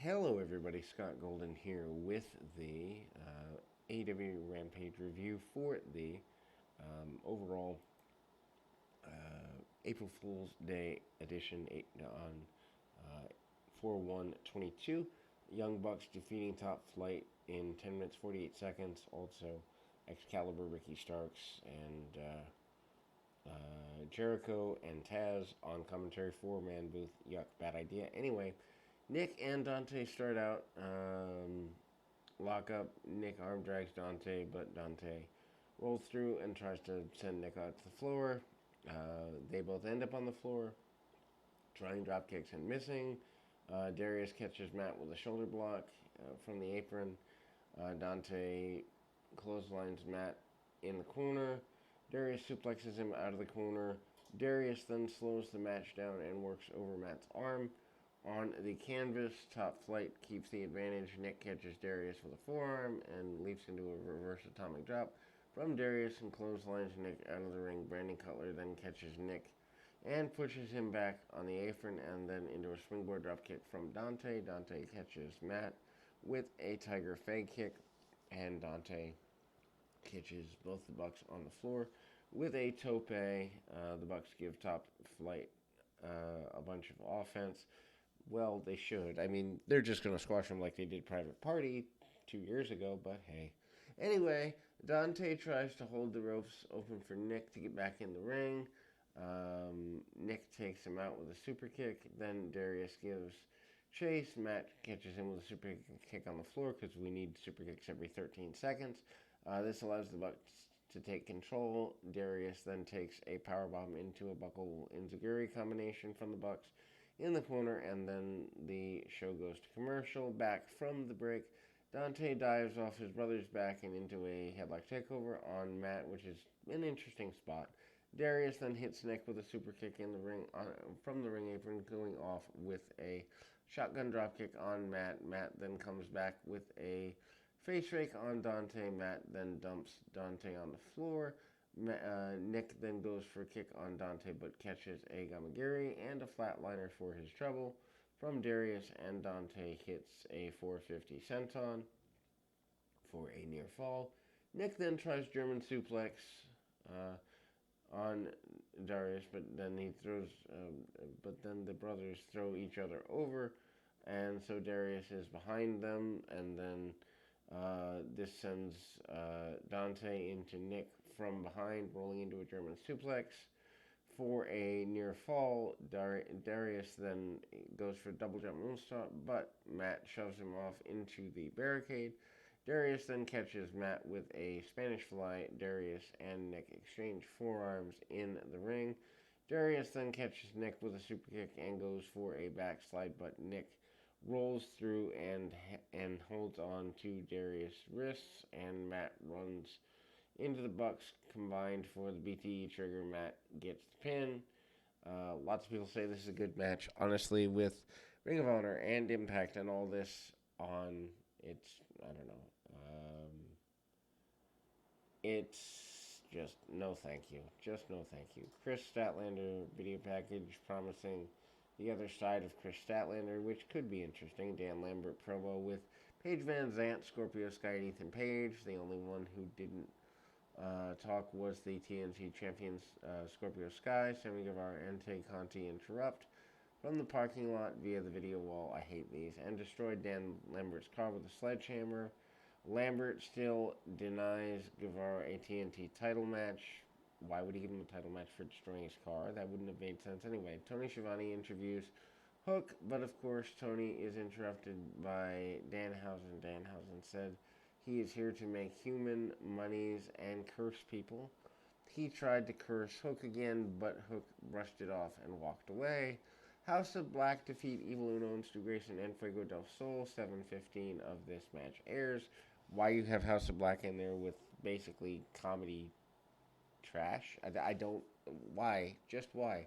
Hello, everybody. Scott Golden here with the AW Rampage review for the overall April Fool's Day edition on 4/1/22. Young Bucks defeating Top Flight in 10 minutes 48 seconds. Also, Excalibur, Ricky Starks, and Jericho and Taz on commentary. Four-man booth. Yuck, bad idea. Anyway, Nick and Dante start out. Lock up. Nick arm drags Dante, but Dante rolls through and tries to send Nick out to the floor. They both end up on the floor, trying drop kicks and missing. Darius catches Matt with a shoulder block from the apron. Dante clotheslines Matt in the corner. Darius suplexes him out of the corner. Darius then slows the match down and works over Matt's arm. On the canvas, Top Flight keeps the advantage. Nick catches Darius with a forearm and leaps into a reverse atomic drop from Darius and clotheslines Nick out of the ring. Brandon Cutler then catches Nick and pushes him back on the apron and then into a springboard dropkick from Dante. Dante catches Matt with a Tiger Fang kick, and Dante catches both the Bucks on the floor with a tope. The Bucks give Top Flight a bunch of offense. Well, they should. I mean, they're just going to squash them like they did Private Party 2 years ago, but hey. Anyway, Dante tries to hold the ropes open for Nick to get back in the ring. Nick takes him out with a super kick. Then Darius gives chase. Matt catches him with a super kick on the floor because we need super kicks every 13 seconds. This allows the Bucks to take control. Darius then takes a powerbomb into a buckle enziguri combination from the Bucks in the corner, and then the show goes to commercial. Back from the break, Dante dives off his brother's back and into a headlock takeover on Matt, which is an interesting spot. Darius then hits Nick with a super kick in the ring from the ring apron, going off with a shotgun dropkick on Matt. Matt then comes back with a face rake on Dante. Matt then dumps Dante on the floor. Nick then goes for a kick on Dante, but catches a gamagiri and a flatliner for his trouble from Darius, and Dante hits a 450 senton for a near fall. Nick then tries German suplex on Darius, but then the brothers throw each other over, and so Darius is behind them, and then this sends Dante into Nick from behind, rolling into a German suplex for a near fall. Darius then goes for a double jump moonsault, but Matt shoves him off into the barricade. Darius then catches Matt with a Spanish fly. Darius and Nick exchange forearms in the ring. Darius then catches Nick with a super kick and goes for a backslide, but Nick rolls through and holds on to Darius' wrists, and Matt runs into the Bucks combined for the BTE trigger. Matt gets the pin. Lots of people say this is a good match. Honestly, with Ring of Honor and Impact and all this on, I don't know. It's just no thank you. Just no thank you. Chris Statlander video package promising the other side of Chris Statlander, which could be interesting. Dan Lambert promo with Paige Van Zant, Scorpio Sky, and Ethan Page. The only one who didn't talk was the TNT champions, Scorpio Sky. Sammy Guevara and Tay Conti interrupt from the parking lot via the video wall. I hate these. And destroyed Dan Lambert's car with a sledgehammer. Lambert still denies Guevara a TNT title match. Why would he give him a title match for destroying his car? That wouldn't have made sense anyway. Tony Schiavone interviews Hook, but of course Tony is interrupted by Danhausen. Danhausen said he is here to make human monies and curse people. He tried to curse Hook again, but Hook brushed it off and walked away. House of Black defeat Evil Uno and Stu Grayson and Fuego del Sol. 7:15 of this match airs. Why you have House of Black in there with basically comedy trash? I don't. Why? Just why?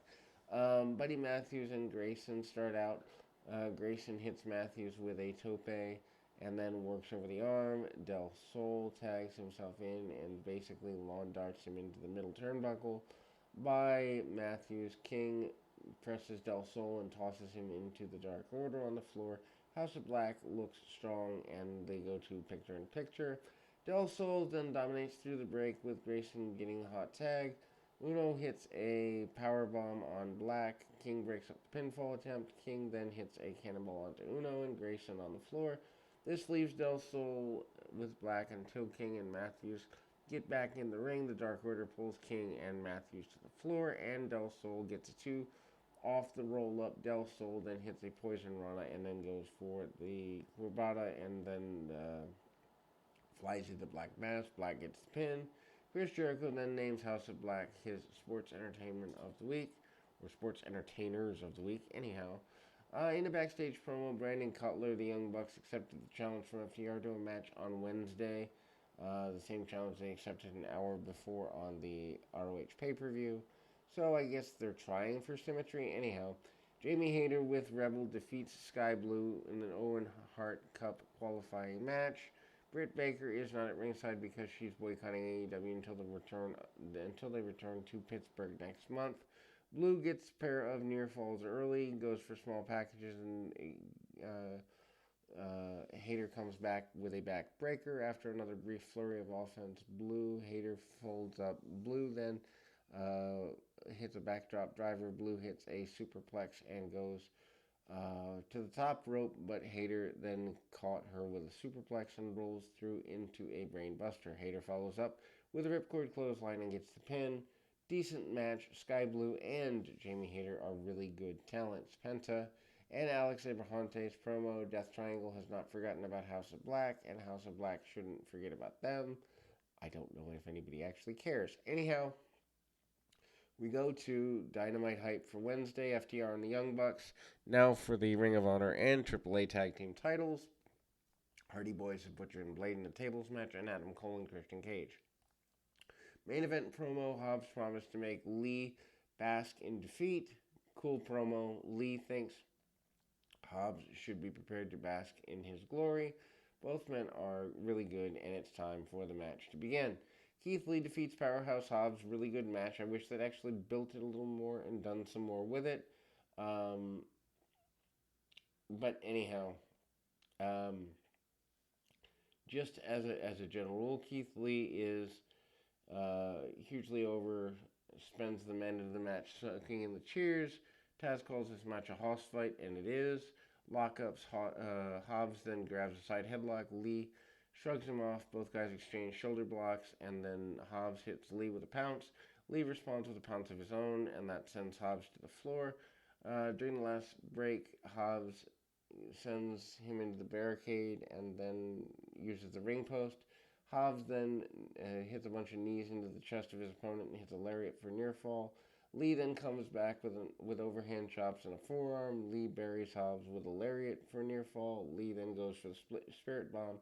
Buddy Matthews and Grayson start out. Grayson hits Matthews with a tope and then works over the arm. Del Sol tags himself in and basically lawn darts him into the middle turnbuckle by Matthews. King presses Del Sol and tosses him into the Dark Order on the floor. House of Black looks strong, and they go to picture-in-picture. Del Sol then dominates through the break with Grayson getting a hot tag. Uno hits a power bomb on Black. King breaks up the pinfall attempt. King then hits a cannonball onto Uno and Grayson on the floor. This leaves Del Sol with Black until King and Matthews get back in the ring. The Dark Order pulls King and Matthews to the floor, and Del Sol gets a 2 off the roll-up. Del Sol then hits a Poison Rana and then goes for the Corbata and then flies into Black Mass. Black gets the pin. Chris Jericho then names House of Black his Sports Entertainment of the Week, or Sports Entertainers of the Week, anyhow. In a backstage promo, Brandon Cutler, the Young Bucks, accepted the challenge from FTR to a match on Wednesday. The same challenge they accepted an hour before on the ROH pay-per-view. So I guess they're trying for symmetry. Anyhow, Jamie Hayter with Rebel defeats Sky Blue in an Owen Hart Cup qualifying match. Britt Baker is not at ringside because she's boycotting AEW until they return to Pittsburgh next month. Blue gets a pair of near falls early, goes for small packages, and Hayter comes back with a backbreaker after another brief flurry of offense. Hayter folds up. Blue then hits a backdrop driver. Blue hits a superplex and goes to the top rope, but Hayter then caught her with a superplex and rolls through into a brainbuster. Hayter follows up with a ripcord clothesline and gets the pin. Decent match. Sky Blue and Jamie Hayter are really good talents. Penta and Alex Abrahante's promo. Death Triangle has not forgotten about House of Black, and House of Black shouldn't forget about them. I don't know if anybody actually cares. Anyhow, we go to Dynamite Hype for Wednesday. FTR and the Young Bucks. Now for the Ring of Honor and AAA Tag Team titles. Hardy Boys have Butcher and Blade in a tables match, and Adam Cole and Christian Cage. Main event promo, Hobbs promised to make Lee bask in defeat. Cool promo. Lee thinks Hobbs should be prepared to bask in his glory. Both men are really good, and it's time for the match to begin. Keith Lee defeats Powerhouse Hobbs. Really good match. I wish they'd actually built it a little more and done some more with it. But anyhow, just as a general rule, Keith Lee is hugely over, spends the end of the match sucking in the cheers. Taz calls this match a hoss fight, and it is. Lockups, Hobbs then grabs a side headlock. Lee shrugs him off. Both guys exchange shoulder blocks, and then Hobbs hits Lee with a pounce. Lee responds with a pounce of his own, and that sends Hobbs to the floor. During the last break, Hobbs sends him into the barricade and then uses the ring post. Hobbs then hits a bunch of knees into the chest of his opponent and hits a lariat for near fall. Lee then comes back with overhand chops and a forearm. Lee buries Hobbs with a lariat for near fall. Lee then goes for the spirit bomb,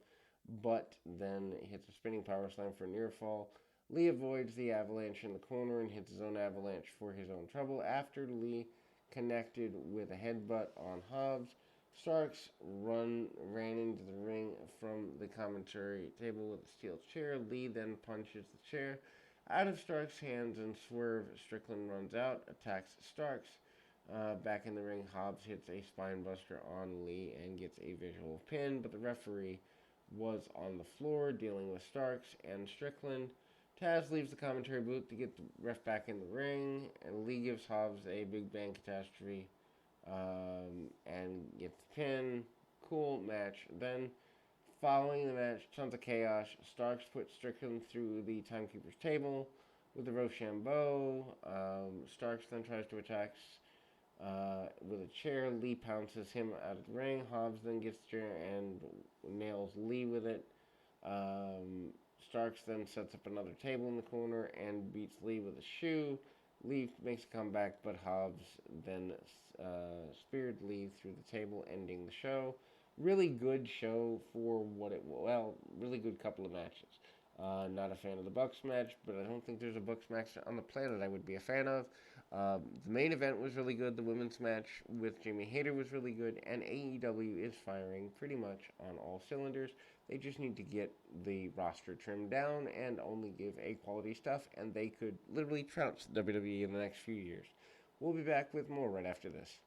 but then hits a spinning power slam for near fall. Lee avoids the avalanche in the corner and hits his own avalanche for his own trouble. After Lee connected with a headbutt on Hobbs, Starks ran into the ring from the commentary table with a steel chair. Lee then punches the chair out of Starks' hands and Swerve Strickland runs out, attacks Starks. Back in the ring, Hobbs hits a spine buster on Lee and gets a visual pin, but the referee was on the floor dealing with Starks and Strickland. Taz leaves the commentary booth to get the ref back in the ring, and Lee gives Hobbs a Big Bang Catastrophe and gets the pin. Cool match. Then, following the match, tons of chaos. Starks puts Strickland through the timekeeper's table with the Rochambeau. Starks then tries to attack with a chair. Lee pounces him out of the ring. Hobbs then gets the chair and nails Lee with it. Starks then sets up another table in the corner and beats Lee with a shoe. Lee makes a comeback, but Hobbs then speared Lee through the table, ending the show. Really good show for what it was. Well, really good couple of matches. Not a fan of the Bucks match, but I don't think there's a Bucks match on the planet I would be a fan of. The main event was really good. The women's match with Jamie Hayter was really good, and AEW is firing pretty much on all cylinders. They just need to get the roster trimmed down and only give A-quality stuff, and they could literally trounce WWE in the next few years. We'll be back with more right after this.